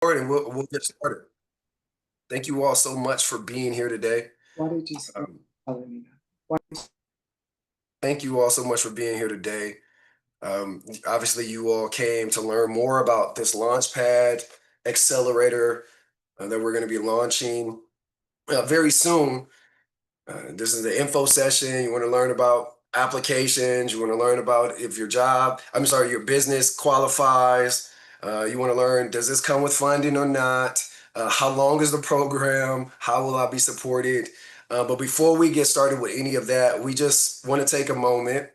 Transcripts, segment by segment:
And we'll get started. Thank you all so much for being here today. Why did you start telling me that? Why? Thank you all so much for being here today. Obviously, you all came to learn more about this Launchpad Accelerator that we're going to be launching very soon. This is the info session. You want to learn about applications. You want to learn about if your business qualifies. You want to learn, does this come with funding or not? How long is the program? How will I be supported? But before we get started with any of that, we just want to take a moment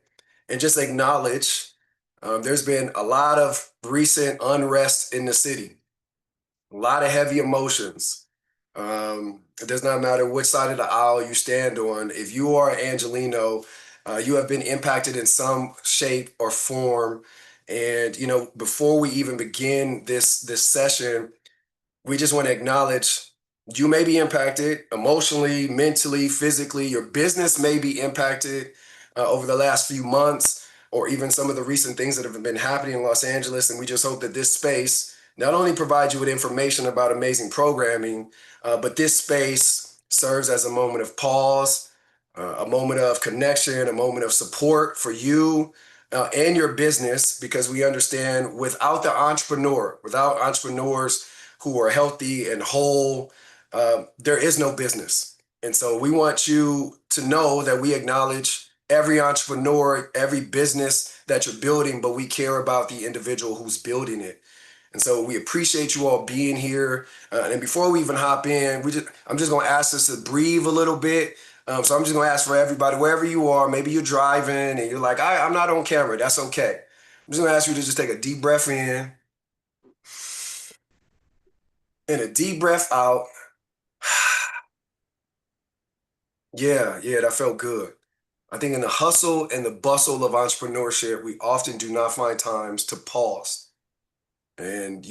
and just acknowledge there's been a lot of recent unrest in the city, a lot of heavy emotions. It does not matter which side of the aisle you stand on. If you are Angelino, you have been impacted in some shape or form. And before we even begin this session, we just want to acknowledge you may be impacted emotionally, mentally, physically. Your business may be impacted over the last few months, or even some of the recent things that have been happening in Los Angeles. And we just hope that this space not only provides you with information about amazing programming, but this space serves as a moment of pause, a moment of connection, a moment of support for you and your business, because we understand without without entrepreneurs who are healthy and whole, there is no business. And so we want you to know that we acknowledge every entrepreneur, every business that you're building, but we care about the individual who's building it. And so we appreciate you all being here. And before we even hop in, I'm just going to ask us to breathe a little bit. So I'm just going to ask for everybody, wherever you are, maybe you're driving and you're like, I'm not on camera. That's okay. I'm just going to ask you to just take a deep breath in and a deep breath out. Yeah, that felt good. I think in the hustle and the bustle of entrepreneurship, we often do not find times to pause. And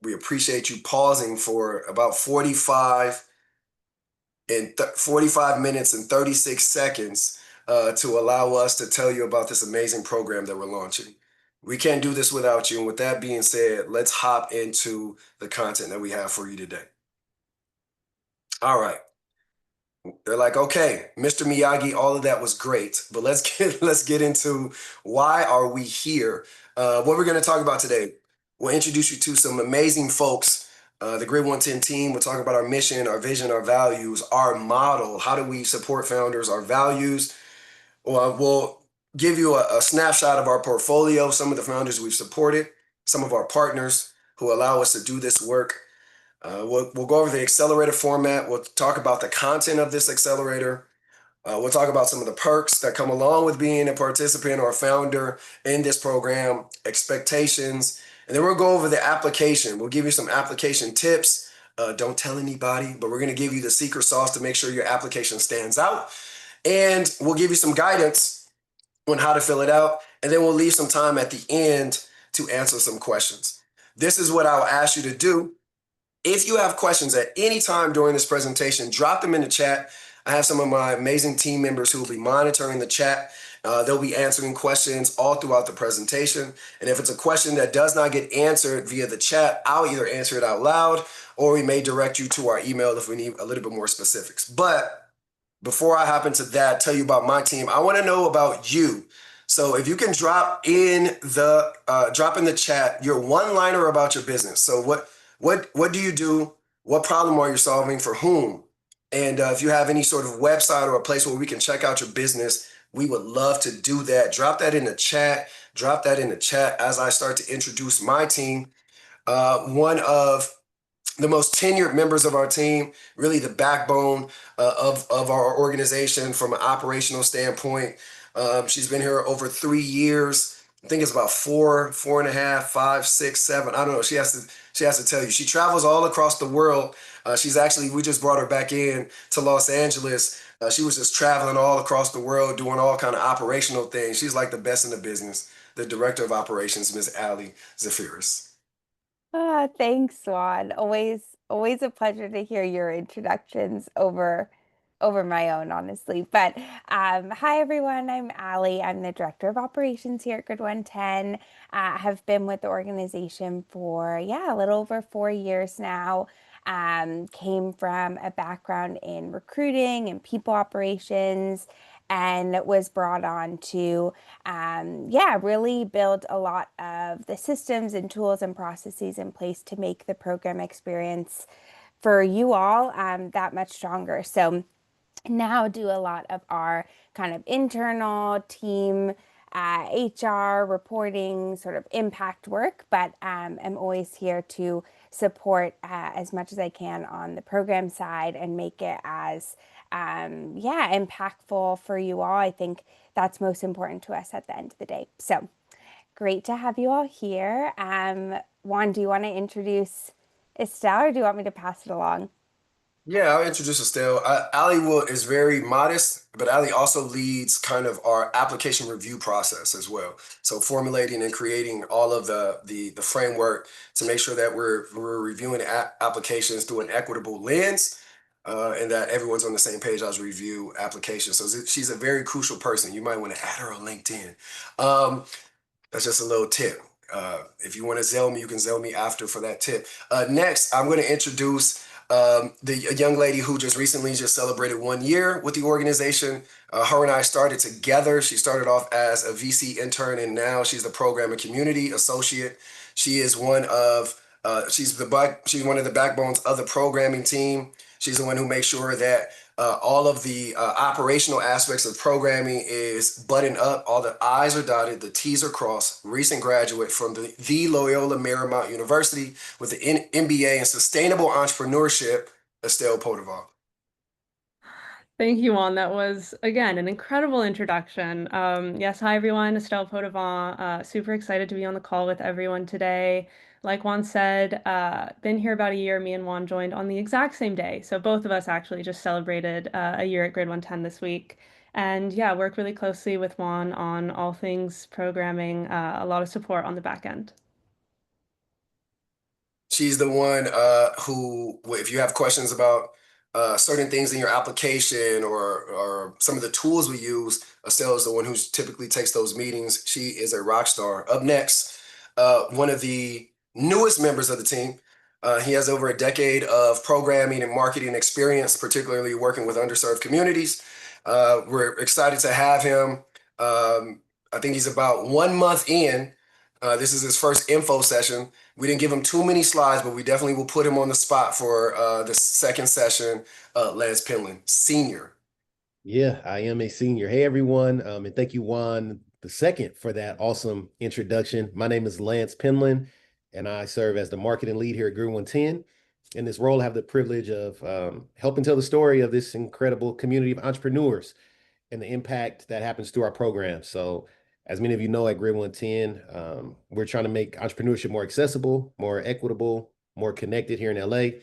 we appreciate you pausing for about 45 45 minutes and 36 seconds to allow us to tell you about this amazing program that we're launching. We can't do this without you. And with that being said, let's hop into the content that we have for you today. All right. They're like, okay, Mr. Miyagi, all of that was great, but let's get into why are we here. What we're going to talk about today, we'll introduce you to some amazing folks. The Grid110 team. We'll talk about our mission, our vision, our values, our model. How do we support founders? Our values. We'll give you a snapshot of our portfolio, some of the founders we've supported, some of our partners who allow us to do this work. We'll go over the accelerator format. We'll talk about the content of this accelerator. We'll talk about some of the perks that come along with being a participant or a founder in this program, expectations, and then we'll go over the application. We'll give you some application tips. Don't tell anybody, but we're going to give you the secret sauce to make sure your application stands out. And we'll give you some guidance on how to fill it out. And then we'll leave some time at the end to answer some questions. This is what I'll ask you to do. If you have questions at any time during this presentation, drop them in the chat. I have some of my amazing team members who will be monitoring the chat. They'll be answering questions all throughout the presentation. And if it's a question that does not get answered via the chat, I'll either answer it out loud or we may direct you to our email if we need a little bit more specifics. But before I hop into that, tell you about my team, I want to know about you. So if you can drop in the chat your one-liner about your business. So what do you do? What problem are you solving for whom? And if you have any sort of website or a place where we can check out your business, we would love to do that. Drop that in the chat. Drop that in the chat as I start to introduce my team. One of the most tenured members of our team, really the backbone of our organization from an operational standpoint. She's been here over 3 years. I think it's about 4.5, 5, 6, 7. I don't know. She has to tell you. She travels all across the world. We just brought her back in to Los Angeles. She was just traveling all across the world, doing all kind of operational things. She's like the best in the business. The director of operations, Ms. Ali Zafiris. Thanks, Swan. Always a pleasure to hear your introductions over over my own, honestly. But hi, everyone. I'm Allie. I'm the Director of Operations here at Grid110. I have been with the organization for, yeah, a little over 4 years now. Came from a background in recruiting and people operations and was brought on to, yeah, really build a lot of the systems and tools and processes in place to make the program experience for you all that much stronger. So now do a lot of our kind of internal team HR reporting sort of impact work, but I'm always here to support as much as I can on the program side and make it as yeah, impactful for you all. I think that's most important to us at the end of the day. So great to have you all here. Juan, do you want to introduce Estelle or do you want me to pass it along? Yeah, I'll introduce Estelle. Ali is very modest, but Ali also leads kind of our application review process as well. So formulating and creating all of the framework to make sure that we're reviewing applications through an equitable lens, and that everyone's on the same page as review applications. So she's a very crucial person. You might want to add her on LinkedIn. That's just a little tip. If you want to Zell me, you can Zell me after for that tip. Next, I'm going to introduce a young lady who just recently just celebrated 1 year with the organization. Her and I started together. She started off as a VC intern, and now she's the program and community associate. She is she's one of the backbones of the programming team. She's the one who makes sure that all of the operational aspects of programming is buttoned up. All the I's are dotted, the T's are crossed. Recent graduate from the Loyola Marymount University with an MBA in Sustainable Entrepreneurship, Estelle Potoval. Thank you, Juan. That was, again, an incredible introduction. Yes, hi, everyone. Estelle Potovant. Super excited to be on the call with everyone today. Like Juan said, been here about a year. Me and Juan joined on the exact same day. So both of us actually just celebrated a year at Grid110 this week. And yeah, work really closely with Juan on all things programming, a lot of support on the back end. She's the one who, if you have questions about certain things in your application or some of the tools we use, Estelle is the one who typically takes those meetings. She is a rock star. Up next, one of the newest members of the team. He has over a decade of programming and marketing experience, particularly working with underserved communities. We're excited to have him. I think he's about 1 month in. This is his first info session. We didn't give him too many slides, but we definitely will put him on the spot for the second session. Lance Penland, senior. Yeah, I am a senior. Hey, everyone. And thank you, Juan, the second, for that awesome introduction. My name is Lance Penland, and I serve as the marketing lead here at Grid110. In this role, I have the privilege of helping tell the story of this incredible community of entrepreneurs and the impact that happens through our program. So, as many of you know, at Grid110, we're trying to make entrepreneurship more accessible, more equitable, more connected here in LA.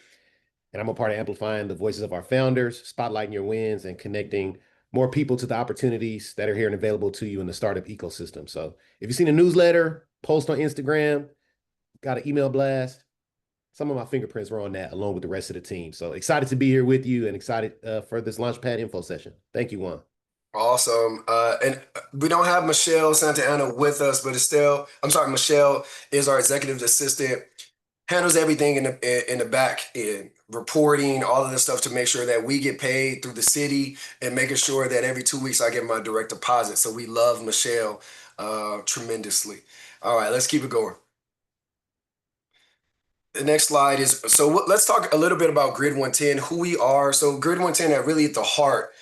And I'm a part of amplifying the voices of our founders, spotlighting your wins, and connecting more people to the opportunities that are here and available to you in the startup ecosystem. So if you've seen a newsletter, post on Instagram, got an email blast, some of my fingerprints were on that along with the rest of the team. So excited to be here with you and excited for this Launchpad info session. Thank you, Juan. Awesome. And we don't have Michelle Santa Ana with us, but Michelle is our executive assistant, handles everything in the back end, reporting, all of this stuff to make sure that we get paid through the city and making sure that every 2 weeks I get my direct deposit. So we love Michelle tremendously. All right, let's keep it going. The next slide is, let's talk a little bit about Grid110, who we are. So Grid110 are really at the heart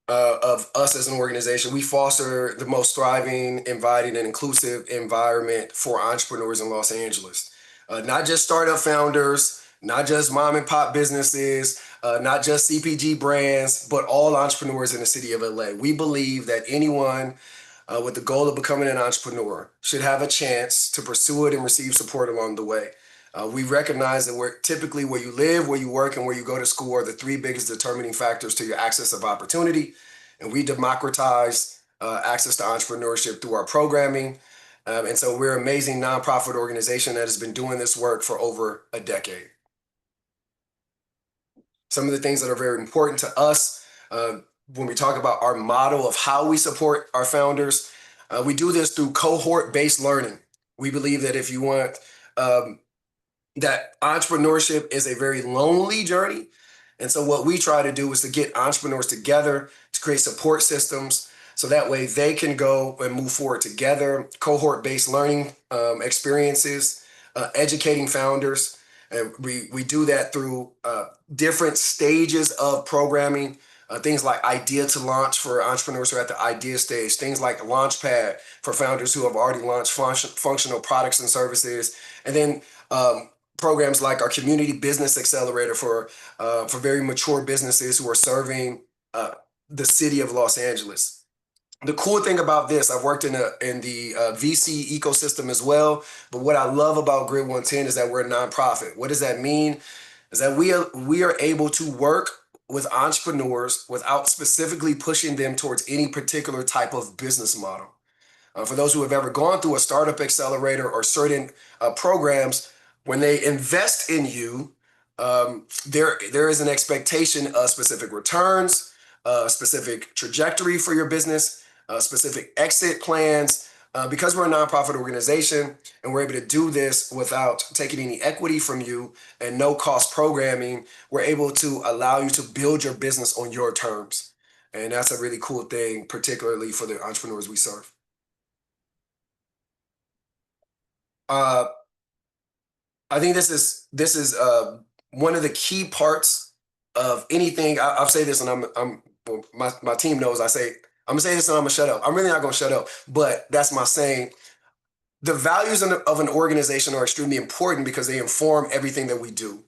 of us as an organization. We foster the most thriving, inviting, and inclusive environment for entrepreneurs in Los Angeles. Not just startup founders, not just mom and pop businesses, not just CPG brands, but all entrepreneurs in the city of LA. We believe that anyone with the goal of becoming an entrepreneur should have a chance to pursue it and receive support along the way. We recognize that we're typically where you live, where you work, and where you go to school are the three biggest determining factors to your access of opportunity. And we democratize access to entrepreneurship through our programming. And so we're an amazing nonprofit organization that has been doing this work for over a decade. Some of the things that are very important to us When we talk about our model of how we support our founders, we do this through cohort-based learning. We believe that if you want that entrepreneurship is a very lonely journey. And so what we try to do is to get entrepreneurs together to create support systems so that way they can go and move forward together, cohort-based learning experiences, educating founders. And we do that through different stages of programming, things like idea to launch for entrepreneurs who are at the idea stage, things like Launchpad for founders who have already launched functional products and services, and then programs like our Community Business Accelerator for very mature businesses who are serving the city of Los Angeles. The cool thing about this, I've worked in the VC ecosystem as well, but what I love about Grid110 is that we're a nonprofit. What does that mean? Is that we are able to work with entrepreneurs without specifically pushing them towards any particular type of business model. For those who have ever gone through a startup accelerator or certain programs, when they invest in you, there is an expectation of specific returns, specific trajectory for your business, specific exit plans. Because we're a nonprofit organization and we're able to do this without taking any equity from you and no cost programming, we're able to allow you to build your business on your terms. And that's a really cool thing, particularly for the entrepreneurs we serve. I think this is one of the key parts of anything. I'll say this, and my team knows. I'm gonna say this, and I'm gonna shut up. I'm really not gonna shut up, but that's my saying. The values of an organization are extremely important because they inform everything that we do.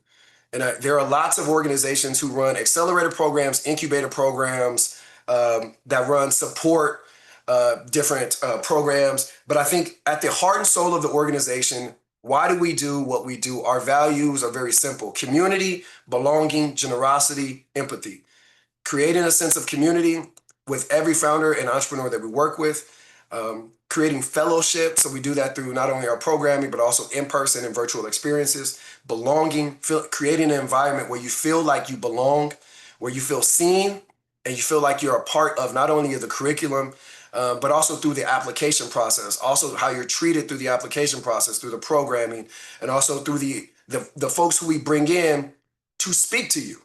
And there are lots of organizations who run accelerator programs, incubator programs, that run support different programs. But I think at the heart and soul of the organization, why do we do what we do? Our values are very simple: community, belonging, generosity, empathy. Creating a sense of community with every founder and entrepreneur that we work with, creating fellowship. So we do that through not only our programming, but also in-person and virtual experiences. Belonging, creating an environment where you feel like you belong, where you feel seen, and you feel like you're a part of not only the curriculum, but also through the application process, also how you're treated through the application process, through the programming, and also through the folks who we bring in to speak to you.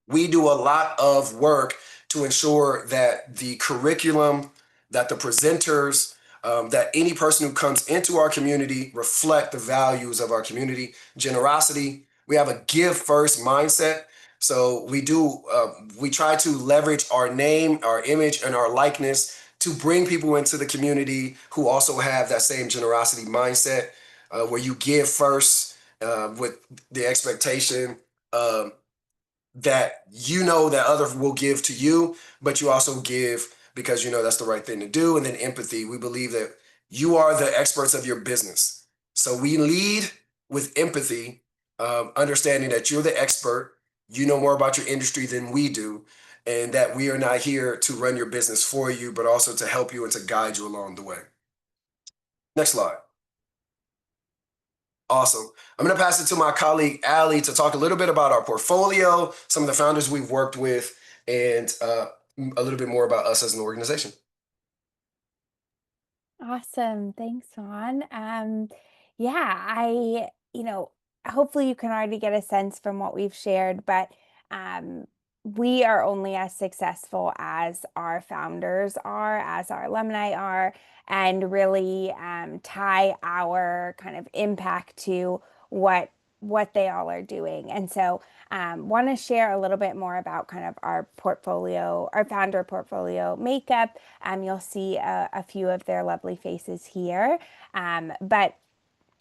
We do a lot of work to ensure that the curriculum, that the presenters, that any person who comes into our community reflect the values of our community. Generosity, we have a give first mindset. So we try to leverage our name, our image, and our likeness to bring people into the community who also have that same generosity mindset, where you give first with the expectation that you know that others will give to you, but you also give because you know that's the right thing to do. And then empathy, we believe that you are the experts of your business. So we lead with empathy, understanding that you're the expert, you know more about your industry than we do, and that we are not here to run your business for you, but also to help you and to guide you along the way. Next slide. Awesome. I'm going to pass it to my colleague, Allie, to talk a little bit about our portfolio, some of the founders we've worked with, and a little bit more about us as an organization. Awesome. Thanks, Juan. Hopefully you can already get a sense from what we've shared, but we are only as successful as our founders are, as our alumni are, and really tie our kind of impact to what they all are doing. And so want to share a little bit more about kind of our portfolio, our founder portfolio makeup. You'll see a few of their lovely faces here. But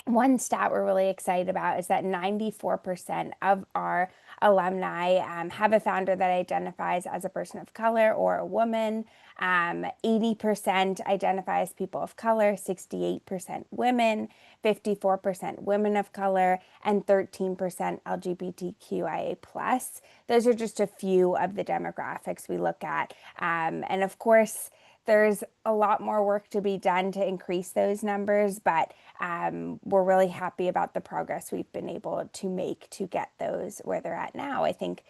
one stat we're really excited about is that 94% of our alumni have a founder that identifies as a person of color or a woman. 80% identify as people of color, 68% women, 54% women of color, and 13% LGBTQIA+. Those are just a few of the demographics we look at. And of course, there's a lot more work to be done to increase those numbers, but we're really happy about the progress we've been able to make to get those where they're at now. I think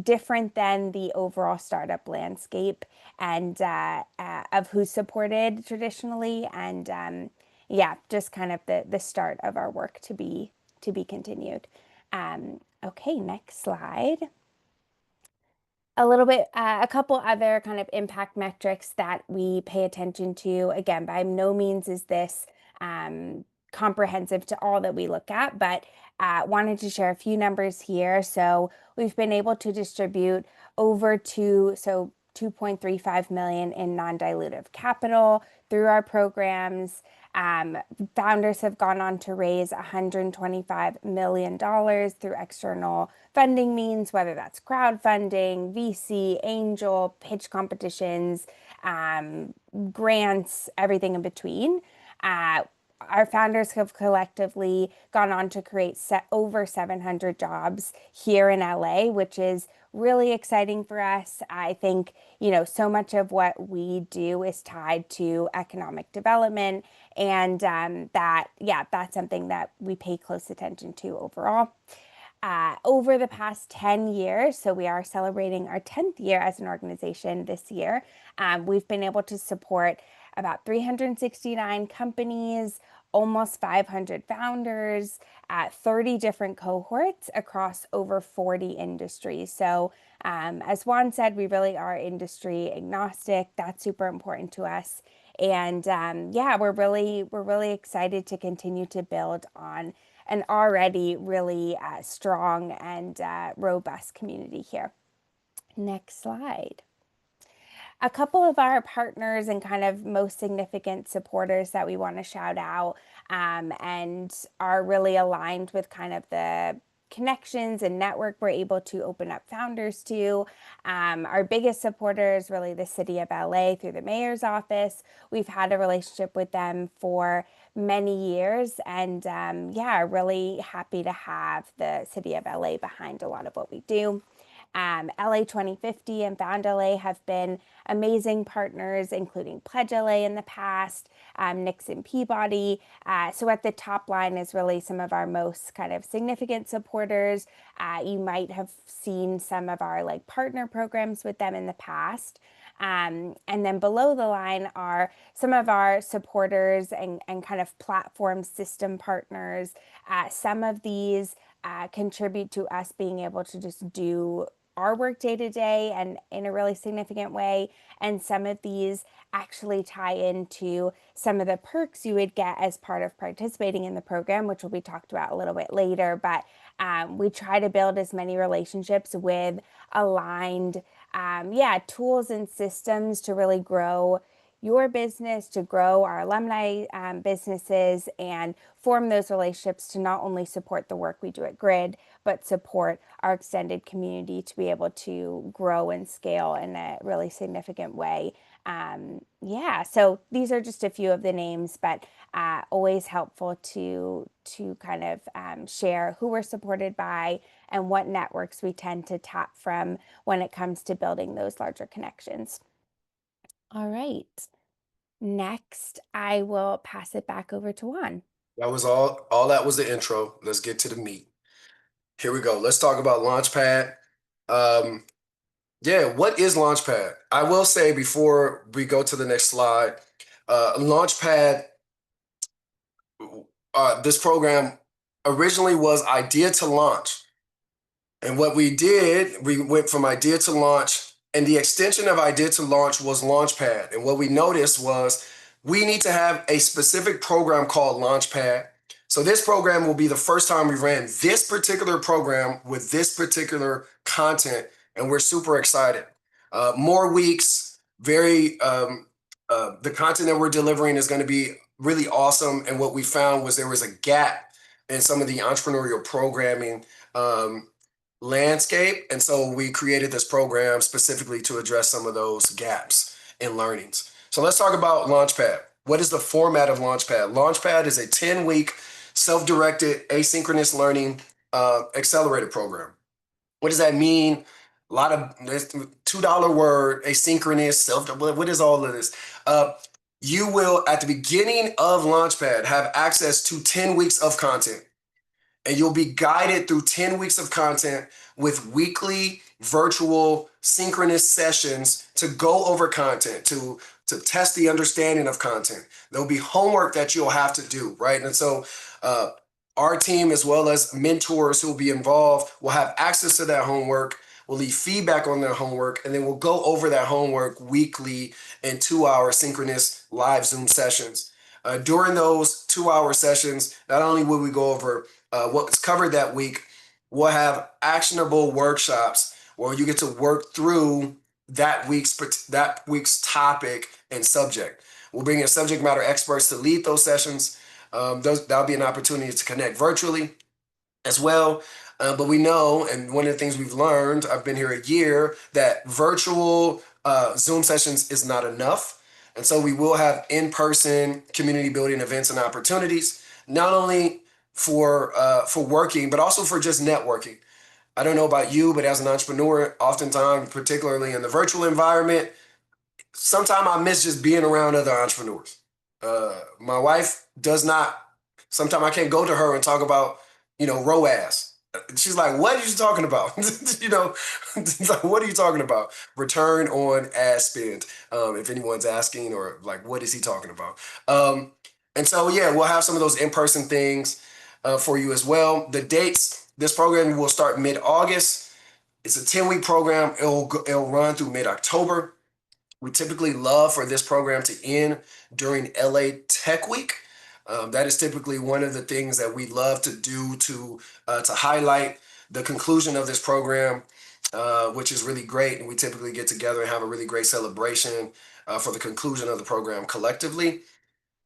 different than the overall startup landscape and of who's supported traditionally, and yeah, just kind of the start of our work to be continued. Okay, next slide. A little bit, a couple other kind of impact metrics that we pay attention to. Again, by no means is this comprehensive to all that we look at, but wanted to share a few numbers here. So we've been able to distribute over 2.35 million in non-dilutive capital through our programs. Founders have gone on to raise $125 million through external funding means, whether that's crowdfunding, VC, angel, pitch competitions, grants, everything in between. Our founders have collectively gone on to create over 700 jobs here in LA, which is really exciting for us. I think, so much of what we do is tied to economic development, and that's something that we pay close attention to overall. Over the past 10 years, so we are celebrating our 10th year as an organization this year, we've been able to support about 369 companies, almost 500 founders, 30 different cohorts across over 40 industries. So as Juan said, we really are industry agnostic. That's super important to us. And we're really excited to continue to build on an already really strong and robust community here. Next slide. A couple of our partners and kind of most significant supporters that we want to shout out and are really aligned with kind of the connections and network we're able to open up founders to. Our biggest supporter is really the City of LA through the mayor's office. We've had a relationship with them for many years, and really happy to have the City of LA behind a lot of what we do. LA 2050 and Found LA have been amazing partners, including Pledge LA in the past, Nixon Peabody. So at the top line is really some of our most kind of significant supporters. You might have seen some of our partner programs with them in the past. And then below the line are some of our supporters and kind of platform system partners. Some of these contribute to us being able to just do our work day to day and in a really significant way. And some of these actually tie into some of the perks you would get as part of participating in the program, which will be talked about a little bit later. But we try to build as many relationships with aligned tools and systems to really grow your business, to grow our alumni businesses, and form those relationships to not only support the work we do at Grid, but support our extended community to be able to grow and scale in a really significant way. So these are just a few of the names, but always helpful to kind of share who we're supported by and what networks we tend to tap from when it comes to building those larger connections. All right. Next, I will pass it back over to Juan. That was all that was the intro. Let's get to the meat. Here we go. Let's talk about Launchpad. What is Launchpad? I will say before we go to the next slide, Launchpad, this program originally was idea to launch. And what we did, we went from idea to launch, and the extension of idea to launch was Launchpad. And what we noticed was we need to have a specific program called Launchpad. So this program will be the first time we've ran this particular program with this particular content, and we're super excited. More weeks, the content that we're delivering is going to be really awesome. And what we found was there was a gap in some of the entrepreneurial programming landscape. And so we created this program specifically to address some of those gaps in learnings. So let's talk about Launchpad. What is the format of Launchpad? Launchpad is a 10-week self-directed asynchronous learning accelerator program. What does that mean? A lot of $2 word, asynchronous, what is all of this? You will, at the beginning of Launchpad, have access to 10 weeks of content. and you'll be guided through 10 weeks of content with weekly virtual synchronous sessions to go over content, to test the understanding of content. There'll be homework that you'll have to do, right? And so our team, as well as mentors who will be involved, will have access to that homework. We'll leave feedback on their homework, and then we'll go over that homework weekly in 2-hour synchronous live Zoom sessions. During those 2-hour sessions, not only will we go over what's covered that week, we'll have actionable workshops where you get to work through that week's topic and subject. We'll bring in subject matter experts to lead those sessions. That'll be an opportunity to connect virtually as well. But we know, and one of the things we've learned, I've been here a year, that virtual Zoom sessions is not enough. And so we will have in-person community building events and opportunities, not only for working, but also for just networking. I don't know about you, but as an entrepreneur, oftentimes, particularly in the virtual environment, sometimes I miss just being around other entrepreneurs. My wife does not. Sometimes I can't go to her and talk about, ROAS. She's like, "What are you talking about?" It's like, "What are you talking about?" Return on ad spend. If anyone's asking, or like, what is he talking about? And so, yeah, we'll have some of those in-person things for you as well. The dates. This program will start mid-August. It's a 10-week program. It'll run through mid-October. We typically love for this program to end during LA Tech Week. That is typically one of the things that we love to do to highlight the conclusion of this program, which is really great. And we typically get together and have a really great celebration for the conclusion of the program collectively.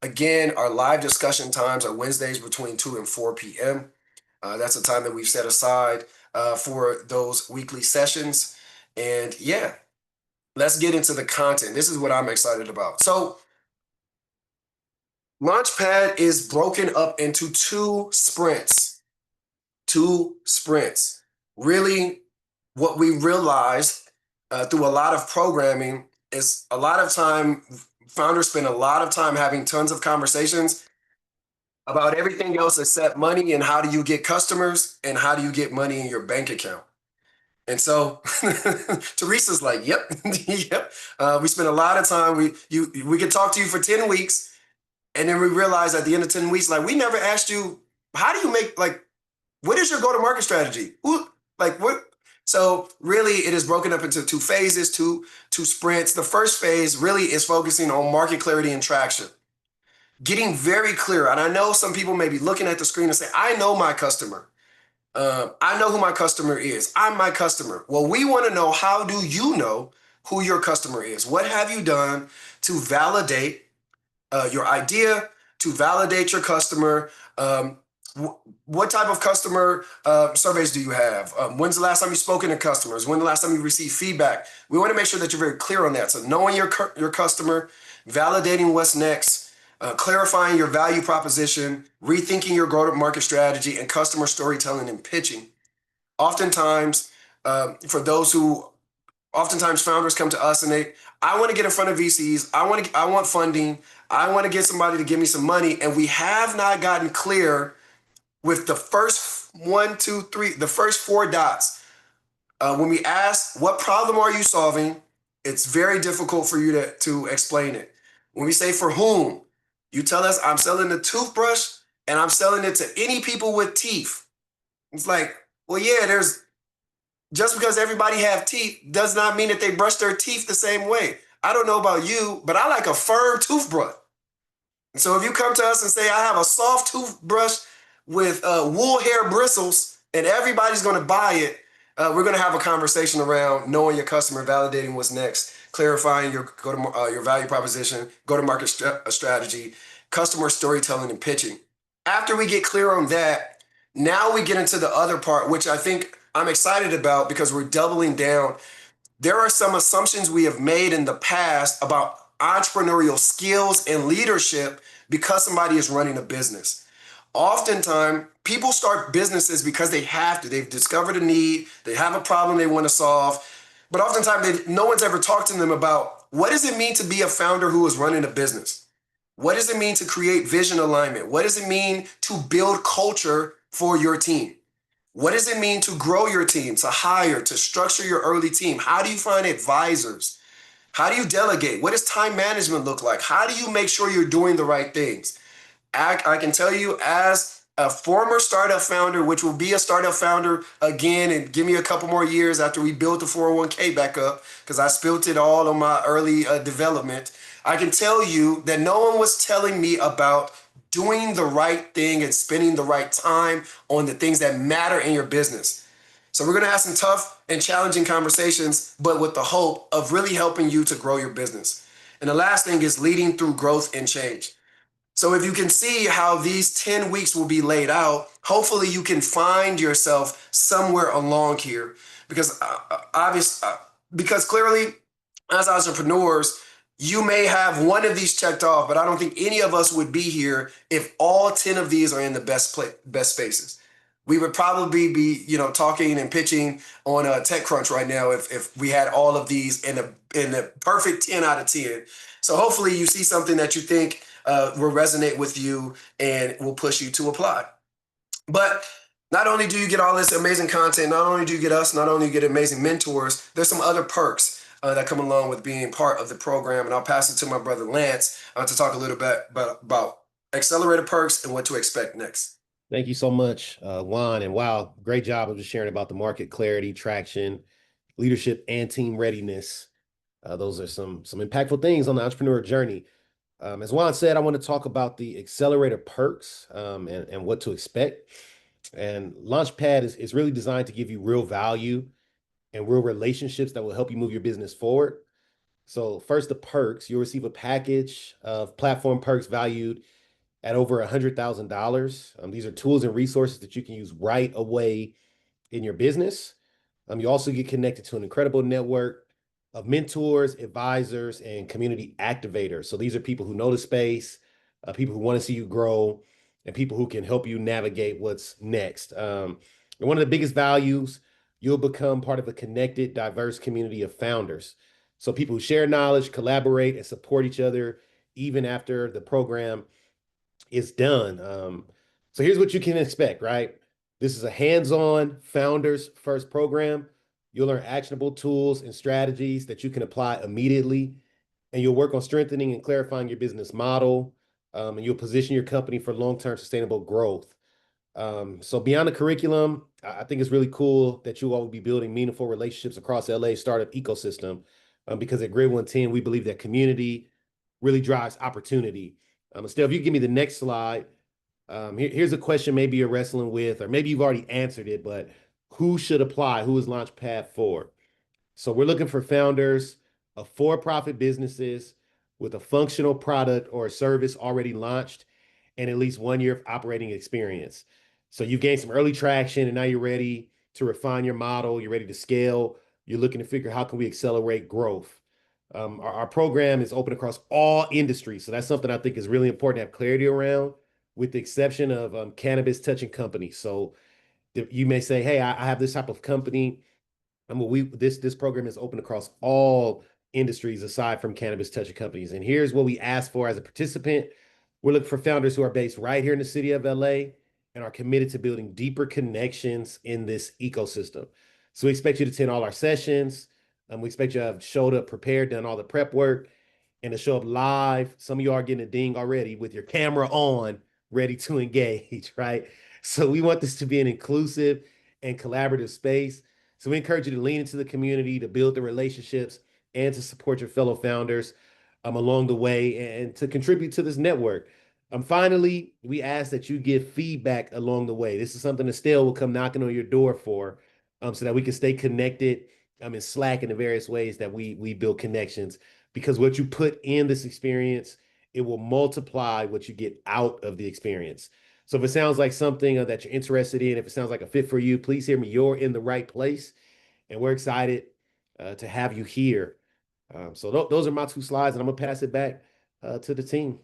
Again, our live discussion times are Wednesdays between 2 and 4 p.m. That's a time that we've set aside for those weekly sessions. And yeah, let's get into the content. This is what I'm excited about. So Launchpad is broken up into two sprints. Really, what we realized through a lot of programming is a lot of time, founders spend a lot of time having tons of conversations about everything else except money, and how do you get customers, and how do you get money in your bank account. And so Teresa's like, "Yep, yep." We spent a lot of time. We could talk to you for 10 weeks, and then we realized at the end of 10 weeks, like, we never asked you, how do you make, like, what is your go-to-market strategy? What? So really, it is broken up into two phases, two sprints. The first phase really is focusing on market clarity and traction. Getting very clear. And I know some people may be looking at the screen and say, "I know my customer. I know who my customer is. I'm my customer." Well, we want to know, how do you know who your customer is? What have you done to validate your idea, to validate your customer? What type of customer surveys do you have? When's the last time you've spoken to customers? When's the last time you received feedback? We want to make sure that you're very clear on that. So knowing your customer, validating what's next, clarifying your value proposition, rethinking your go-to-market strategy, and customer storytelling and pitching. Oftentimes, oftentimes founders come to us and I want to get in front of VCs. I want funding. I want to get somebody to give me some money. And we have not gotten clear with the first the first 4 dots. When we ask, what problem are you solving? It's very difficult for you to explain it. When we say for whom, you tell us, I'm selling a toothbrush and I'm selling it to any people with teeth. It's like, well, yeah, just because everybody have teeth does not mean that they brush their teeth the same way. I don't know about you, but I like a firm toothbrush. And so if you come to us and say, I have a soft toothbrush with wool hair bristles and everybody's going to buy it, we're going to have a conversation around knowing your customer, validating what's next, clarifying your value proposition, go-to-market strategy, customer storytelling, and pitching. After we get clear on that, now we get into the other part, which I think I'm excited about because we're doubling down. There are some assumptions we have made in the past about entrepreneurial skills and leadership because somebody is running a business. Oftentimes, people start businesses because they have to. They've discovered a need. They have a problem they want to solve. But oftentimes, no one's ever talked to them about, what does it mean to be a founder who is running a business? What does it mean to create vision alignment? What does it mean to build culture for your team? What does it mean to grow your team, to hire, to structure your early team? How do you find advisors? How do you delegate? What does time management look like? How do you make sure you're doing the right things? I can tell you, as a former startup founder, which will be a startup founder again, and give me a couple more years after we build the 401k back up, because I spilt it all on my early development. I can tell you that no one was telling me about doing the right thing and spending the right time on the things that matter in your business. So we're going to have some tough and challenging conversations, but with the hope of really helping you to grow your business. And the last thing is leading through growth and change. So if you can see how these 10 weeks will be laid out, hopefully you can find yourself somewhere along here, because because clearly as entrepreneurs, you may have one of these checked off, but I don't think any of us would be here if all 10 of these are in the best spaces. We would probably be, talking and pitching on TechCrunch right now if we had all of these in the perfect 10 out of 10. So hopefully you see something that you think will resonate with you and will push you to apply. But not only do you get all this amazing content, not only do you get us, not only do you get amazing mentors, there's some other perks that come along with being part of the program. And I'll pass it to my brother Lance to talk a little bit about accelerator perks and what to expect next. Thank you so much, Juan. And wow, great job of just sharing about the market clarity, traction, leadership, and team readiness. Those are some impactful things on the entrepreneur journey. As Juan said, I want to talk about the accelerator perks and what to expect. And Launchpad is really designed to give you real value and real relationships that will help you move your business forward. So first, the perks. You'll receive a package of platform perks valued at over $100,000. These are tools and resources that you can use right away in your business. You also get connected to an incredible network of mentors, advisors, and community activators. So these are people who know the space, people who want to see you grow, and people who can help you navigate what's next. And one of the biggest values, you'll become part of a connected, diverse community of founders. So people who share knowledge, collaborate, and support each other even after the program is done. So here's what you can expect, right? This is a hands-on founders first program. You'll learn actionable tools and strategies that you can apply immediately, and you'll work on strengthening and clarifying your business model, and you'll position your company for long-term sustainable growth. So beyond the curriculum, I think it's really cool that you all will be building meaningful relationships across LA startup ecosystem, because at Grid110, we believe that community really drives opportunity. Estelle, if you give me the next slide, here's a question maybe you're wrestling with, or maybe you've already answered it, but who should apply? Who is Launchpad for? So we're looking for founders of for-profit businesses with a functional product or a service already launched and at least 1 year of operating experience. So you've gained some early traction and now you're ready to refine your model. You're ready to scale. You're looking to figure how can we accelerate growth. Our program is open across all industries. So that's something I think is really important to have clarity around, with the exception of cannabis touching companies. So you may say, hey, I have this type of company. This program is open across all industries aside from cannabis touching companies. And here's what we ask for as a participant. We're looking for founders who are based right here in the city of LA and are committed to building deeper connections in this ecosystem. So we expect you to attend all our sessions. We expect you to have showed up prepared, done all the prep work, and to show up live. Some of you are getting a ding already with your camera on, ready to engage, right? So we want this to be an inclusive and collaborative space. So we encourage you to lean into the community, to build the relationships, and to support your fellow founders along the way, and to contribute to this network. Finally, we ask that you give feedback along the way. This is something Estelle will come knocking on your door for, so that we can stay connected and Slack in the various ways that we build connections. Because what you put in this experience, it will multiply what you get out of the experience. So if it sounds like something that you're interested in, if it sounds like a fit for you, please hear me. You're in the right place, and we're excited to have you here. So those are my 2 slides, and I'm gonna pass it back to the team.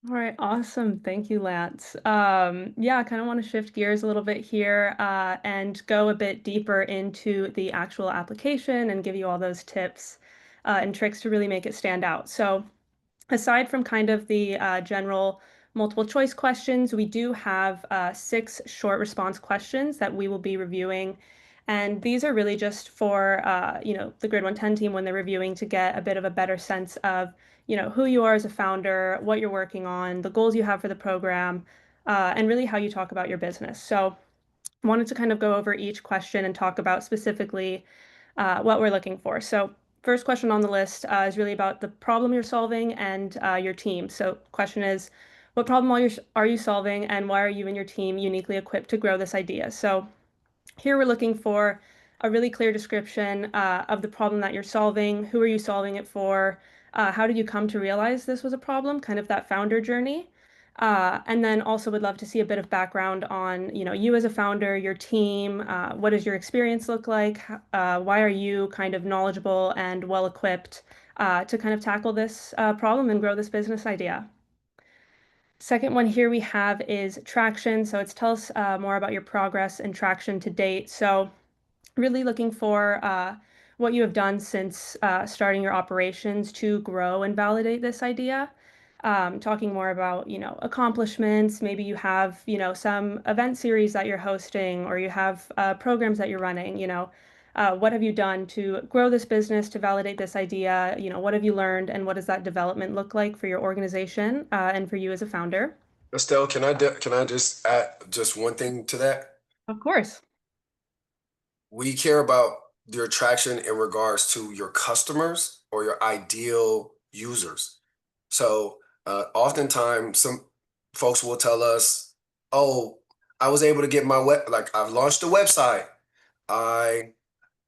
All right, awesome. Thank you, Lance. Yeah, I kind of want to shift gears a little bit here and go a bit deeper into the actual application and give you all those tips and tricks to really make it stand out. So aside from kind of the general multiple choice questions. We do have 6 short response questions that we will be reviewing. And these are really just for, the Grid110 team when they're reviewing to get a bit of a better sense of, who you are as a founder, what you're working on, the goals you have for the program, and really how you talk about your business. So I wanted to kind of go over each question and talk about specifically what we're looking for. So first question on the list is really about the problem you're solving and your team. So question is, what problem are you solving and why are you and your team uniquely equipped to grow this idea? So here we're looking for a really clear description of the problem that you're solving. Who are you solving it for? How did you come to realize this was a problem? Kind of that founder journey. And then also would love to see a bit of background on, you as a founder, your team, what does your experience look like? Why are you kind of knowledgeable and well equipped to kind of tackle this problem and grow this business idea? Second one here we have is traction. So it's tell us more about your progress and traction to date. So really looking for what you have done since starting your operations to grow and validate this idea. Talking more about, accomplishments. Maybe you have, some event series that you're hosting, or you have programs that you're running. What have you done to grow this business, to validate this idea? What have you learned, and what does that development look like for your organization and for you as a founder? Estelle, can I just add just one thing to that? Of course. We care about your traction in regards to your customers or your ideal users. So oftentimes some folks will tell us, oh, I was able to get my I've launched a website. I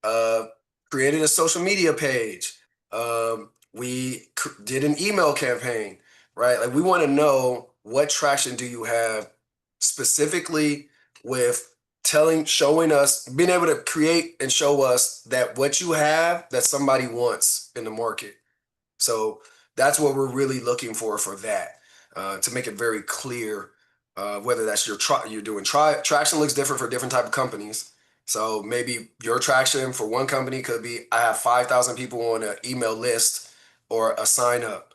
uh, created a social media page. We did an email campaign, right? Like we want to know what traction do you have specifically with showing us, being able to create and show us that what you have that somebody wants in the market. So that's what we're really looking for that, to make it very clear, whether that's you're doing traction looks different for different type of companies. So maybe your traction for one company could be, I have 5,000 people on an email list or a sign up.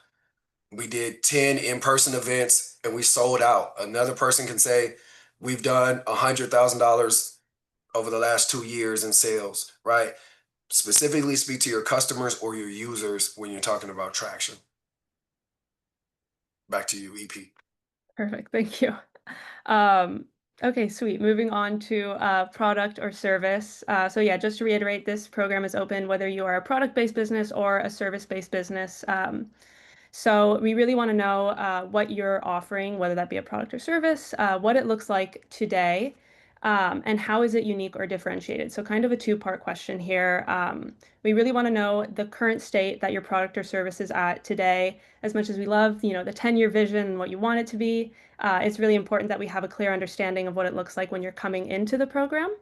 We did 10 in-person events and we sold out. Another person can say, we've done $100,000 over the last 2 years in sales, right? Specifically speak to your customers or your users when you're talking about traction. Back to you, EP. Perfect. Thank you. Um, okay, sweet. Moving on to product or service. So yeah, just to reiterate, this program is open whether you are a product-based business or a service-based business. So we really want to know what you're offering, whether that be a product or service, what it looks like today, and how is it unique or differentiated. So kind of a two-part question here. We really want to know the current state that your product or service is at today. As much as we love, the 10-year vision and what you want it to be, it's really important that we have a clear understanding of what it looks like when you're coming into the program.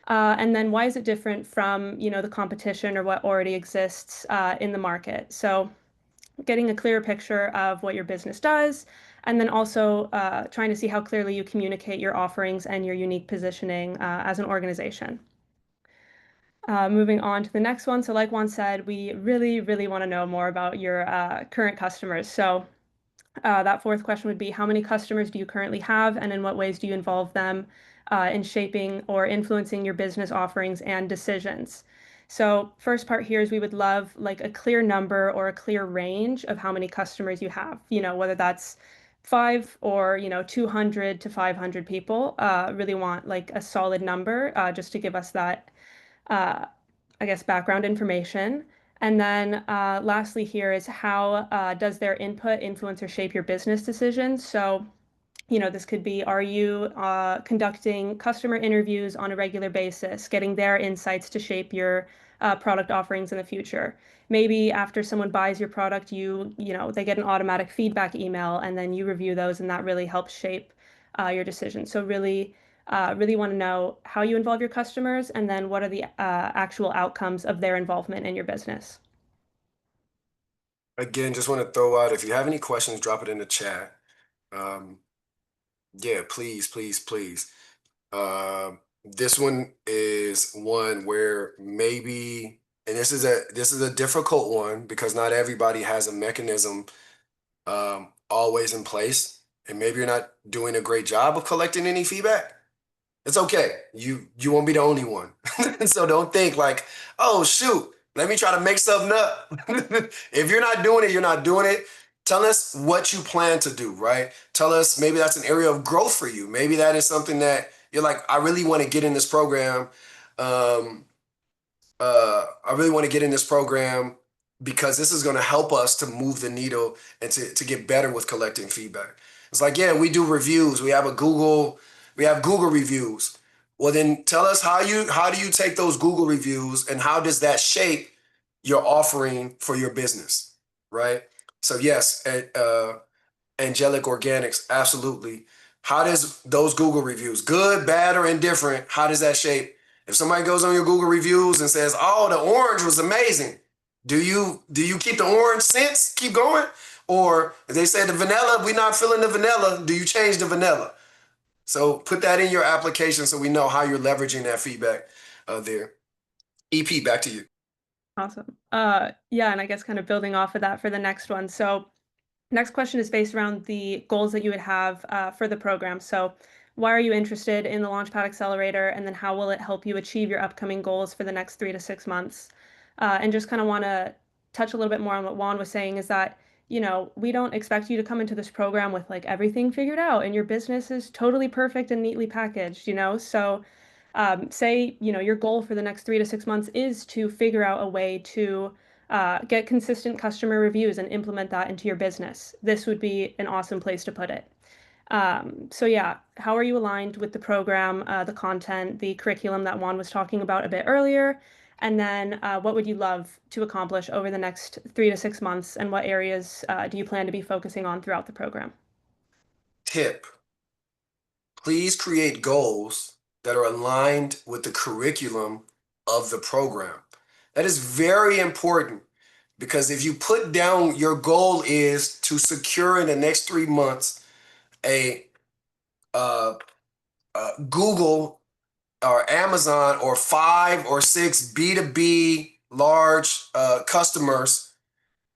And then why is it different from, the competition or what already exists in the market? So getting a clear picture of what your business does, and then also trying to see how clearly you communicate your offerings and your unique positioning as an organization. Moving on to the next one. So like Juan said, we really, really want to know more about your current customers. So that fourth question would be, how many customers do you currently have, and in what ways do you involve them in shaping or influencing your business offerings and decisions? So first part here is we would love like a clear number or a clear range of how many customers you have, whether that's 5 or, 200 to 500 people. Really want like a solid number just to give us that, uh, I guess, background information. And then lastly here is how does their input influence or shape your business decisions? So, this could be, are you conducting customer interviews on a regular basis, getting their insights to shape your product offerings in the future? Maybe after someone buys your product, they get an automatic feedback email and then you review those and that really helps shape your decision. So really want to know how you involve your customers and then what are the actual outcomes of their involvement in your business. Again, just want to throw out, if you have any questions, drop it in the chat. Yeah, please, please, please. This one is one where maybe, and this is a difficult one because not everybody has a mechanism always in place. and maybe you're not doing a great job of collecting any feedback, it's okay. You won't be the only one. So don't think like, oh shoot, let me try to make something up. If you're not doing it, you're not doing it. Tell us what you plan to do, right? Tell us maybe that's an area of growth for you. Maybe that is something that you're like, I really want to get in this program. Um, I really want to get in this program because this is going to help us to move the needle and to get better with collecting feedback. It's like, yeah, we do reviews. We have Google reviews. Well, then tell us how do you take those Google reviews and how does that shape your offering for your business, right? So yes, angelic organics, absolutely. How does those Google reviews, good, bad, or indifferent, how does that shape? If somebody goes on your Google reviews and says, "Oh, the orange was amazing," do you keep the orange since keep going, or if they say the vanilla, we're not feeling the vanilla, do you change the vanilla? So put that in your application so we know how you're leveraging that feedback there. EP, back to you. Awesome. Yeah, and I guess kind of building off of that for the next one. So next question is based around the goals that you would have for the program. So why are you interested in the Launchpad Accelerator? And then how will it help you achieve your upcoming goals for the next 3 to 6 months? And just kind of want to touch a little bit more on what Juan was saying is that, we don't expect you to come into this program with like everything figured out and your business is totally perfect and neatly packaged. So say, your goal for the next 3 to 6 months is to figure out a way to get consistent customer reviews and implement that into your business. This would be an awesome place to put it. So yeah, how are you aligned with the program, the content, the curriculum that Juan was talking about a bit earlier? And then what would you love to accomplish over the next 3 to 6 months? And what areas do you plan to be focusing on throughout the program? Tip: please create goals that are aligned with the curriculum of the program. That is very important because if you put down your goal is to secure in the next 3 months a uh, Google or Amazon or 5 or 6 B2B large customers,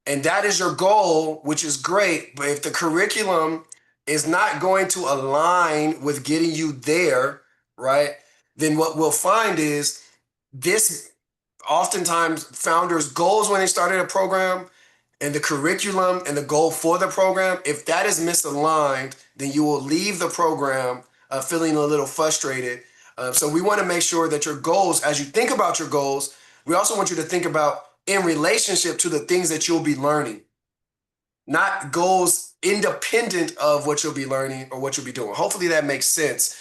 and that is your goal, which is great. But if the curriculum is not going to align with getting you there, right, then what we'll find is this oftentimes founders' goals when they started a program and the curriculum and the goal for the program, if that is misaligned, then you will leave the program feeling a little frustrated. So we want to make sure that your goals, as you think about your goals, we also want you to think about in relationship to the things that you'll be learning, not goals independent of what you'll be learning or what you'll be doing. Hopefully that makes sense.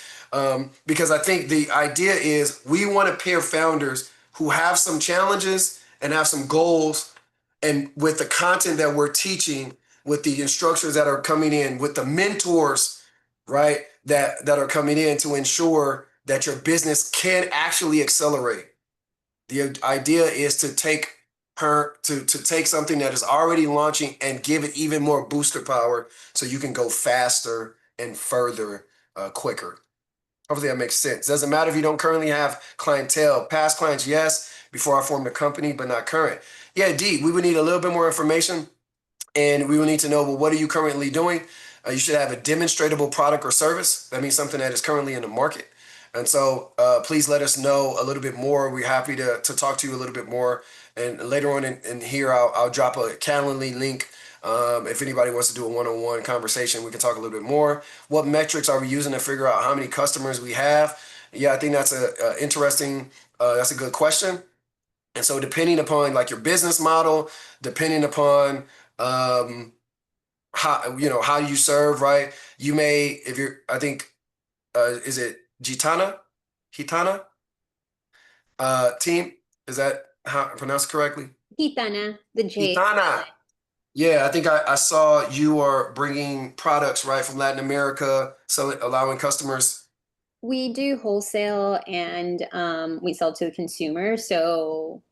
Because I think the idea is we want to pair founders who have some challenges and have some goals, and with the content that we're teaching, with the instructors that are coming in, with the mentors, right, that are coming in to ensure that your business can actually accelerate. The idea is to take take something that is already launching and give it even more booster power so you can go faster and further quicker. Hopefully that makes sense. Doesn't matter if you don't currently have clientele. Past clients, yes, before I formed the company, but not current. Yeah, indeed, we would need a little bit more information, and we will need to know, well, what are you currently doing? You should have a demonstratable product or service. That means something that is currently in the market. And so please let us know a little bit more. We're happy to talk to you a little bit more. And later on in here, I'll drop a Calendly link. If anybody wants to do a one-on-one conversation, we can talk a little bit more. What metrics are we using to figure out how many customers we have? Yeah, I think that's that's a good question. And so depending upon like your business model, depending upon how you serve, right? You may, if you're, I think, is it Gitana team? Is that how pronounced correctly? Gitana, the J. Gitana. Yeah, I think I saw you are bringing products right from Latin America, so allowing customers. We do wholesale and we sell to the consumer. So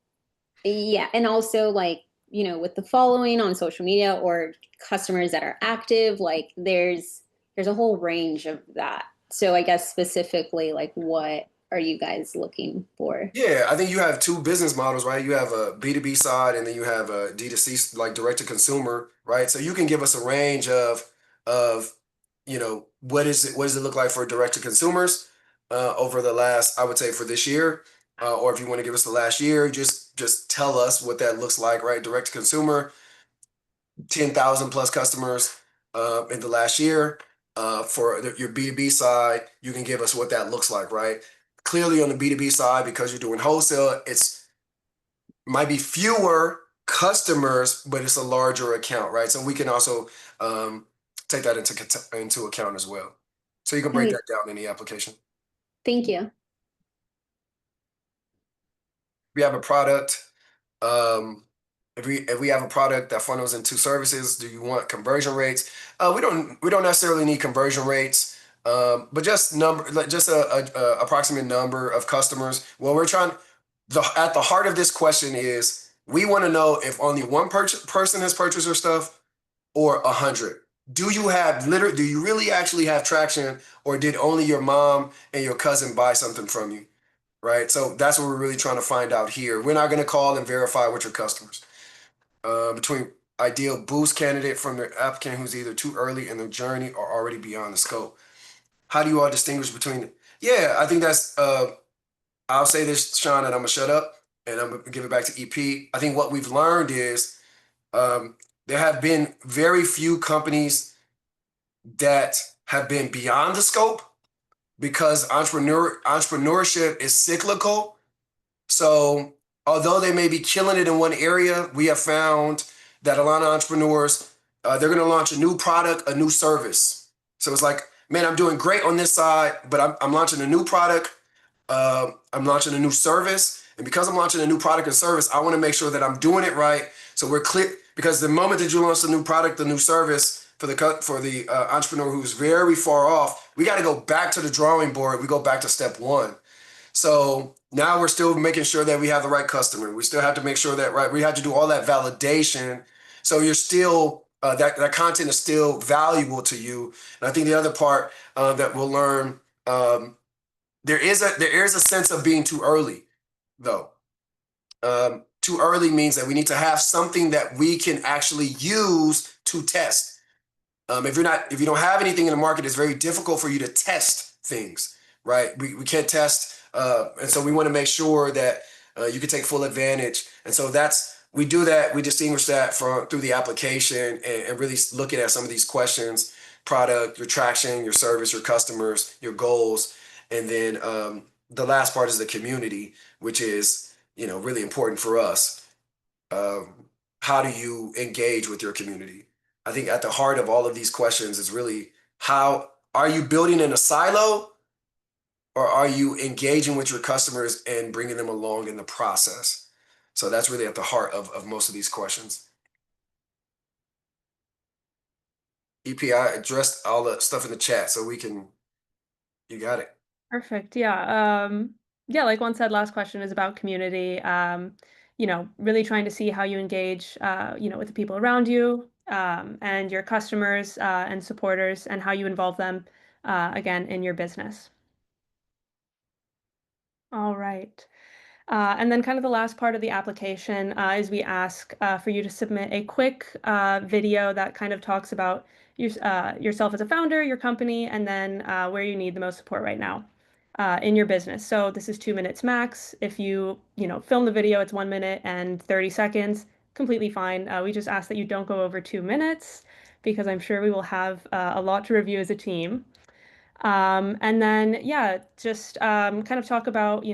yeah, and also like, with the following on social media or customers that are active, like there's a whole range of that. So I guess specifically like what are you guys looking for? Yeah, I think you have two business models, right? You have a B2B side and then you have a D2C, like direct to consumer, right? So you can give us a range of what does it look like for direct to consumers over the last, I would say for this year, or if you want to give us the last year, just tell us what that looks like, right? Direct to consumer, 10,000 plus customers in the last year. For your B2B side, you can give us what that looks like, right? Clearly on the B2B side, because you're doing wholesale, it's might be fewer customers, but it's a larger account, right? So we can also take that into account as well. So you can break that down in the application. Thank you. We have a product. If we have a product that funnels into services, do you want conversion rates? We don't necessarily need conversion rates, but just a approximate number of customers. Well, at the heart of this question is we want to know if only one person has purchased your stuff or 100. Do you really actually have traction, or did only your mom and your cousin buy something from you? Right. So that's what we're really trying to find out here. We're not going to call and verify with your customers. Between ideal boost candidate from the applicant who's either too early in their journey or already beyond the scope. How do you all distinguish between? Yeah, I think that's. I'll say this, Sean, and I'm gonna shut up and I'm gonna give it back to EP. I think what we've learned is there have been very few companies that have been beyond the scope because entrepreneurship is cyclical. So although they may be killing it in one area, we have found that a lot of entrepreneurs, they're going to launch a new product, a new service. So it's like, man, I'm doing great on this side, but I'm launching a new product. I'm launching a new service. And because I'm launching a new product and service, I want to make sure that I'm doing it right. So we're clear, because the moment that you launch a new product, the new service for the entrepreneur who's very far off, we got to go back to the drawing board. We go back to step one. So now we're still making sure that we have the right customer. We still have to make sure that, right, we have to do all that validation. So you're still, that content is still valuable to you. And I think the other part that we'll learn, there is a sense of being too early, though. Too early means that we need to have something that we can actually use to test. If you don't have anything in the market, it's very difficult for you to test things, right? We can't test. And so we want to make sure that you can take full advantage. And so we do that. We distinguish that through the application and really looking at some of these questions: product, your traction, your service, your customers, your goals. And then the last part is the community, which is, really important for us. How do you engage with your community? I think at the heart of all of these questions is really, how are you building in a silo? Or are you engaging with your customers and bringing them along in the process? So that's really at the heart of most of these questions. EPI addressed all the stuff in the chat, so you got it. Perfect. Yeah. Yeah, like Juan said, last question is about community. Really trying to see how you engage, with the people around you, and your customers, and supporters, and how you involve them, again, in your business. All right. And then kind of the last part of the application is we ask for you to submit a quick video that kind of talks about yourself as a founder, your company, and then where you need the most support right now in your business. So this is 2 minutes max. If you film the video, it's 1 minute and 30 seconds. Completely fine. We just ask that you don't go over 2 minutes because I'm sure we will have a lot to review as a team. And then, yeah, just kind of talk about,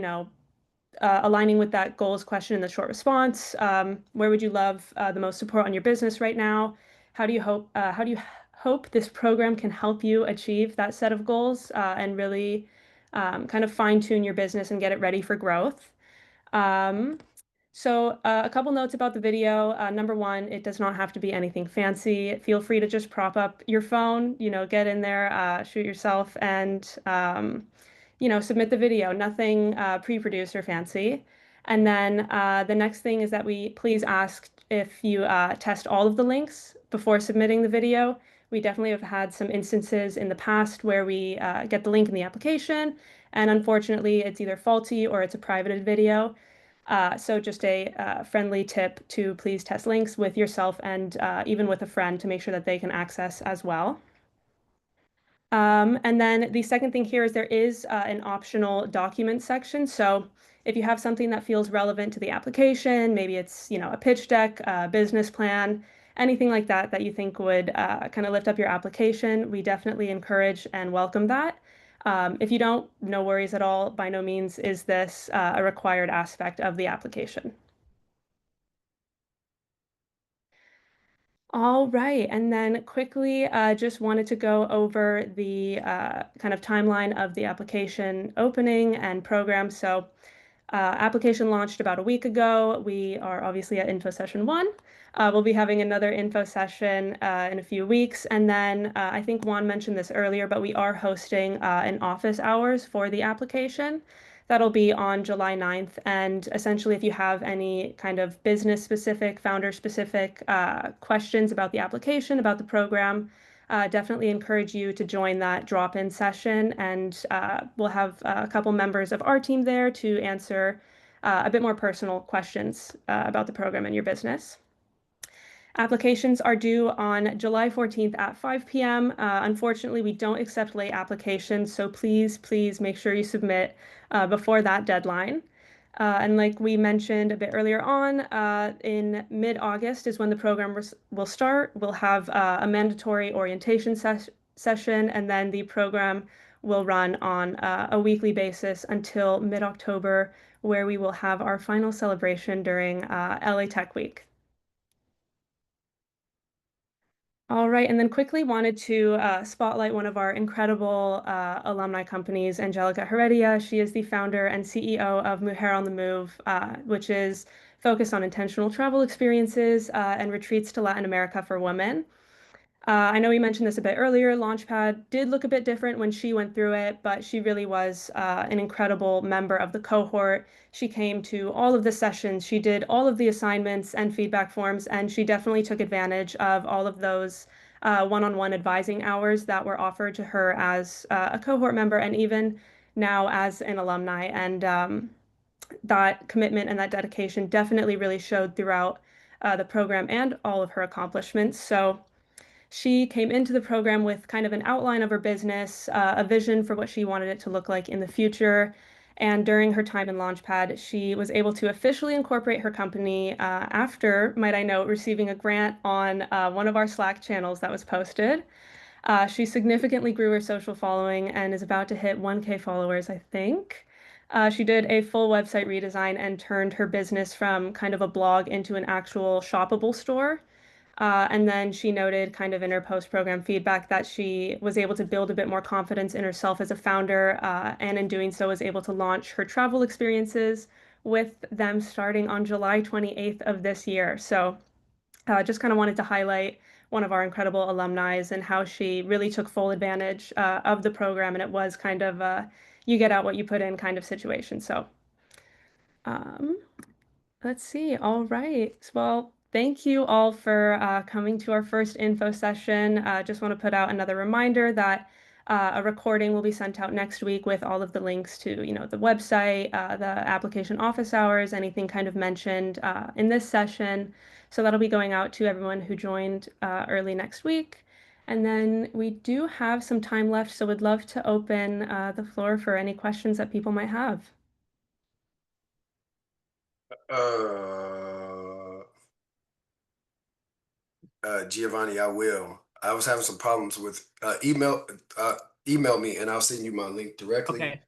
aligning with that goals question in the short response. Where would you love the most support on your business right now? How do you hope this program can help you achieve that set of goals and really kind of fine tune your business and get it ready for growth? So a couple notes about the video. Number one, it does not have to be anything fancy. Feel free to just prop up your phone, get in there, shoot yourself, and submit the video. Nothing pre-produced or fancy. And then the next thing is that we please ask if you test all of the links before submitting the video. We definitely have had some instances in the past where we get the link in the application, and unfortunately, it's either faulty or it's a privated video. So just a friendly tip to please test links with yourself and even with a friend to make sure that they can access as well. And then the second thing here is there is an optional document section. So if you have something that feels relevant to the application, maybe it's, a pitch deck, a business plan, anything like that that you think would kind of lift up your application, we definitely encourage and welcome that. If you don't, no worries at all. By no means is this a required aspect of the application. All right, and then quickly, just wanted to go over the kind of timeline of the application opening and program. So, application launched about a week ago. We are obviously at info session 1. We'll be having another info session in a few weeks, and then I think Juan mentioned this earlier, but we are hosting an office hours for the application. That'll be on July 9th. And essentially, if you have any kind of business specific, founder specific questions about the application, about the program, definitely encourage you to join that drop in session. And we'll have a couple members of our team there to answer a bit more personal questions about the program and your business. Applications are due on July 14th at 5 p.m. Unfortunately, we don't accept late applications, so please make sure you submit before that deadline. And like we mentioned a bit earlier on, in mid-August is when the program will start. We'll have a mandatory orientation session, and then the program will run on a weekly basis until mid-October, where we will have our final celebration during LA Tech Week. All right, and then quickly wanted to spotlight one of our incredible alumni companies, Angelica Heredia. She is the founder and CEO of Mujer on the Move, which is focused on intentional travel experiences and retreats to Latin America for women. I know we mentioned this a bit earlier. Launchpad did look a bit different when she went through it, but she really was an incredible member of the cohort. She came to all of the sessions, she did all of the assignments and feedback forms, and she definitely took advantage of all of those one-on-one advising hours that were offered to her as a cohort member and even now as an alumni. And that commitment and that dedication definitely really showed throughout the program and all of her accomplishments. So she came into the program with kind of an outline of her business, a vision for what she wanted it to look like in the future. And during her time in Launchpad, she was able to officially incorporate her company after, might I note, receiving a grant on one of our Slack channels that was posted. She significantly grew her social following and is about to hit 1K followers, I think. She did a full website redesign and turned her business from kind of a blog into an actual shoppable store. And then she noted kind of in her post-program feedback that she was able to build a bit more confidence in herself as a founder, and in doing so was able to launch her travel experiences with them starting on July 28th of this year. So just kind of wanted to highlight one of our incredible alumni and how she really took full advantage of the program, and it was kind of you get out what you put in kind of situation. So um, let's see. All right. Well, thank you all for coming to our first info session. Just want to put out another reminder that a recording will be sent out next week with all of the links to, the website, the application office hours, anything kind of mentioned in this session. So that'll be going out to everyone who joined early next week. And then we do have some time left, so would love to open the floor for any questions that people might have. Giovanni, I will. I was having some problems with email me and I'll send you my link directly. Okay.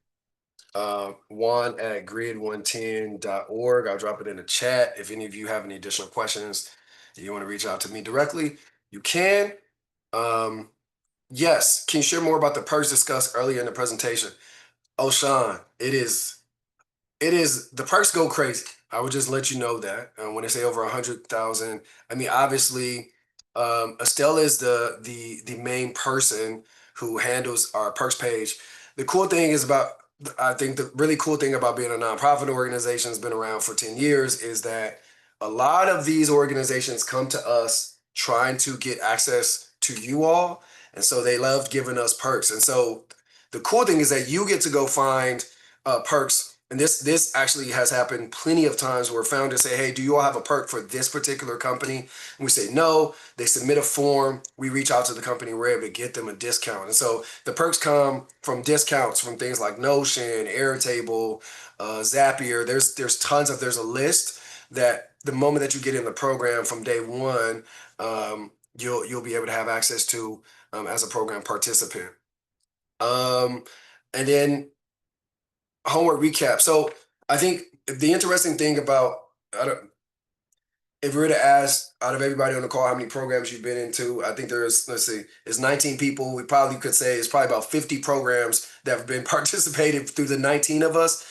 Juan at grid110.org. I'll drop it in the chat. If any of you have any additional questions and you want to reach out to me directly, you can. Yes, can you share more about the perks discussed earlier in the presentation? Oh, Sean, it is the perks go crazy. I would just let you know that when they say over 100,000, I mean, obviously, Estelle is the main person who handles our perks page. The cool thing is I think the really cool thing about being a nonprofit organization has been around for 10 years is that a lot of these organizations come to us trying to get access to you all. And so they loved giving us perks. And so the cool thing is that you get to go find perks and this actually has happened plenty of times where founders say, hey, do you all have a perk for this particular company? And we say no. They submit a form. We reach out to the company. We're able to get them a discount. And so the perks come from discounts from things like Notion, Airtable, Zapier. There's a list that the moment that you get in the program from day one, you'll be able to have access to as a program participant. And then homework recap. So I think the interesting thing about, if we were to ask out of everybody on the call how many programs you've been into, I think it's 19 people. We probably could say it's probably about 50 programs that have been participated through the 19 of us.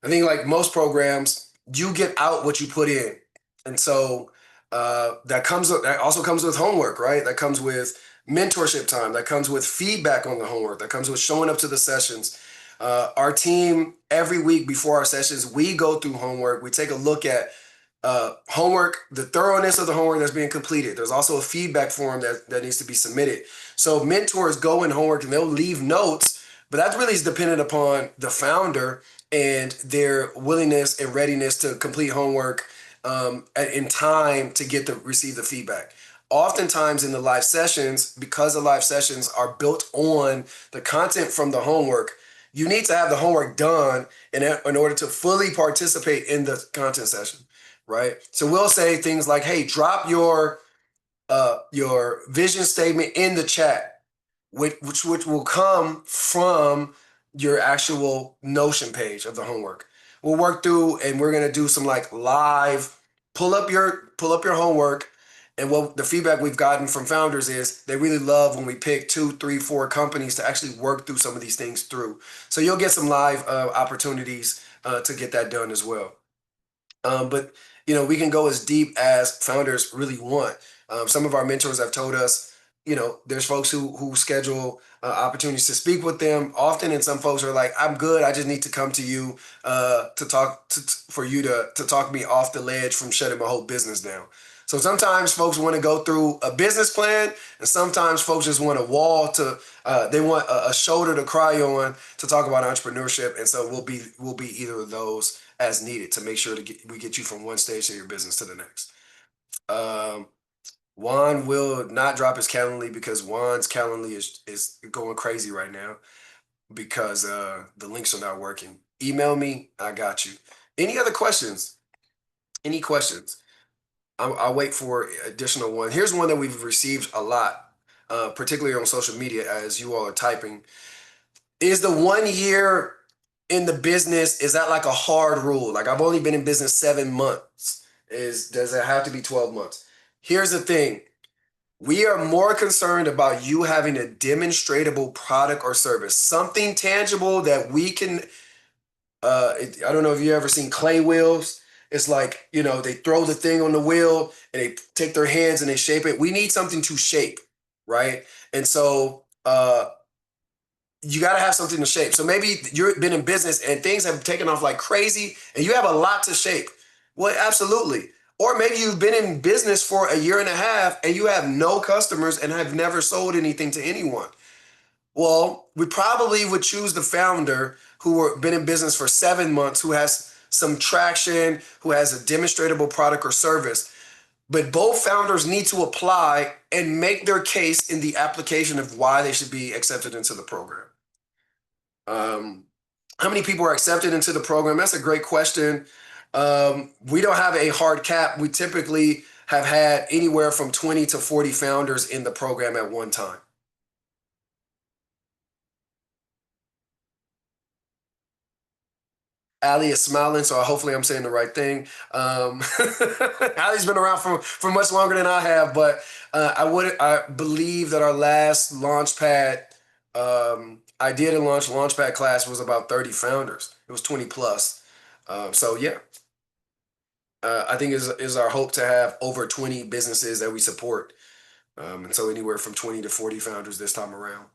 I think like most programs, you get out what you put in. And so that also comes with homework, right? That comes with mentorship time. That comes with feedback on the homework. That comes with showing up to the sessions. Our team, every week before our sessions, we go through homework. We take a look at homework, the thoroughness of the homework that's being completed. There's also a feedback form that needs to be submitted. So mentors go in homework and they'll leave notes, but that really is dependent upon the founder and their willingness and readiness to complete homework in time to receive the feedback. Oftentimes in the live sessions, because the live sessions are built on the content from the homework, you need to have the homework done in order to fully participate in the content session, right? So we'll say things like, hey, drop your vision statement in the chat, which will come from your actual Notion page of the homework. We'll work through and we're gonna do some like live, pull up your homework. And what the feedback we've gotten from founders is they really love when we pick 2, 3, 4 companies to actually work through some of these things through. So you'll get some live opportunities to get that done as well. But we can go as deep as founders really want. Some of our mentors have told us, there's folks who schedule opportunities to speak with them often, and some folks are like, "I'm good. I just need to come to you to talk for you to talk me off the ledge from shutting my whole business down." So sometimes folks want to go through a business plan, and sometimes folks just want a wall they want a shoulder to cry on to talk about entrepreneurship, and so we'll be either of those as needed to make sure we get you from one stage of your business to the next. Juan will not drop his Calendly because Juan's Calendly is going crazy right now because the links are not working. Email me, I got you. Any other questions? Any questions? I'll wait for additional one. Here's one that we've received a lot, particularly on social media as you all are typing. Is the 1 year in the business, is that like a hard rule? Like I've only been in business 7 months. Does it have to be 12 months? Here's the thing. We are more concerned about you having a demonstratable product or service, something tangible that we can, I don't know if you ever seen clay wheels. It's like, they throw the thing on the wheel and they take their hands and they shape it. We need something to shape, right? And so, you got to have something to shape. So maybe you've been in business and things have taken off like crazy and you have a lot to shape. Well, absolutely. Or maybe you've been in business for a year and a half and you have no customers and have never sold anything to anyone. Well, we probably would choose the founder who been in business for 7 months, who has some traction, who has a demonstratable product or service. But both founders need to apply and make their case in the application of why they should be accepted into the program. How many people are accepted into the program? That's a great question. We don't have a hard cap. We typically have had anywhere from 20 to 40 founders in the program at one time. Ali is smiling, so hopefully I'm saying the right thing. Ali's been around for much longer than I have, but I believe that our last Launchpad idea to launch Launchpad class was about 30 founders. It was 20 plus. So yeah, I think is our hope to have over 20 businesses that we support. And so anywhere from 20 to 40 founders this time around,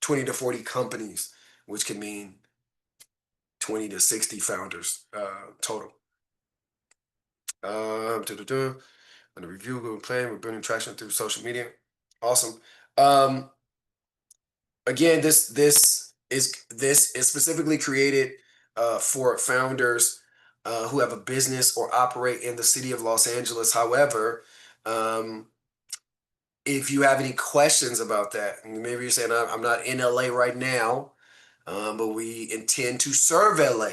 20 to 40 companies, which can mean 20 to 60 founders total. On the review, we're playing, we're building traction through social media. Awesome. Again, this is specifically created for founders who have a business or operate in the city of Los Angeles. However, if you have any questions about that, maybe you're saying, I'm not in LA right now, but we intend to serve LA.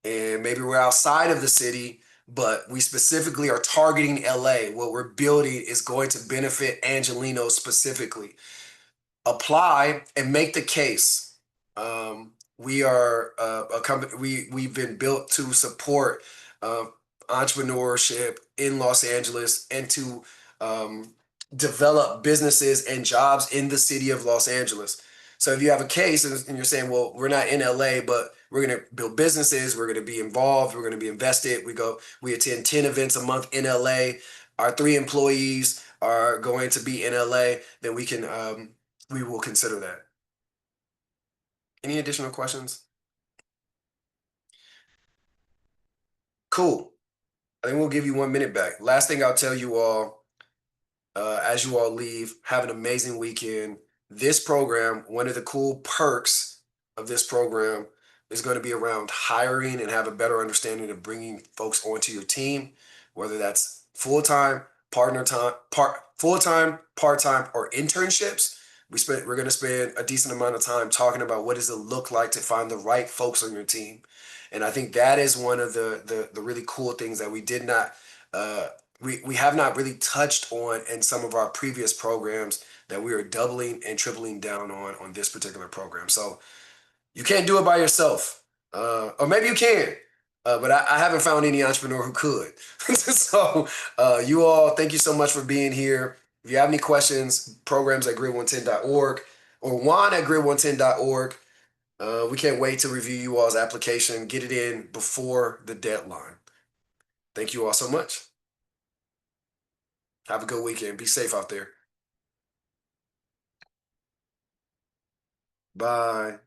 And maybe we're outside of the city, but we specifically are targeting LA. What we're building is going to benefit Angelinos specifically. Apply and make the case. We are a company. We've been built to support uh, entrepreneurship in Los Angeles and to develop businesses and jobs in the city of Los Angeles. So if you have a case and you're saying, well, we're not in LA, but we're going to build businesses, we're going to be involved, we're going to be invested. We attend 10 events a month in LA. Our 3 employees are going to be in LA. Then we will consider that. Any additional questions? Cool. I think we'll give you 1 minute back. Last thing I'll tell you all, as you all leave, have an amazing weekend. This program, one of the cool perks of this program is going to be around hiring and have a better understanding of bringing folks onto your team, whether that's full-time, full-time, part-time, or internships. We're going to spend a decent amount of time talking about what does it look like to find the right folks on your team. And I think that is one of the really cool things that we did not we have not really touched on in some of our previous programs that we are doubling and tripling down on this particular program. So you can't do it by yourself, or maybe you can, but I haven't found any entrepreneur who could. So you all, thank you so much for being here. If you have any questions, programs at grid110.org or Juan at grid110.org. We can't wait to review you all's application, get it in before the deadline. Thank you all so much. Have a good weekend. Be safe out there. Bye.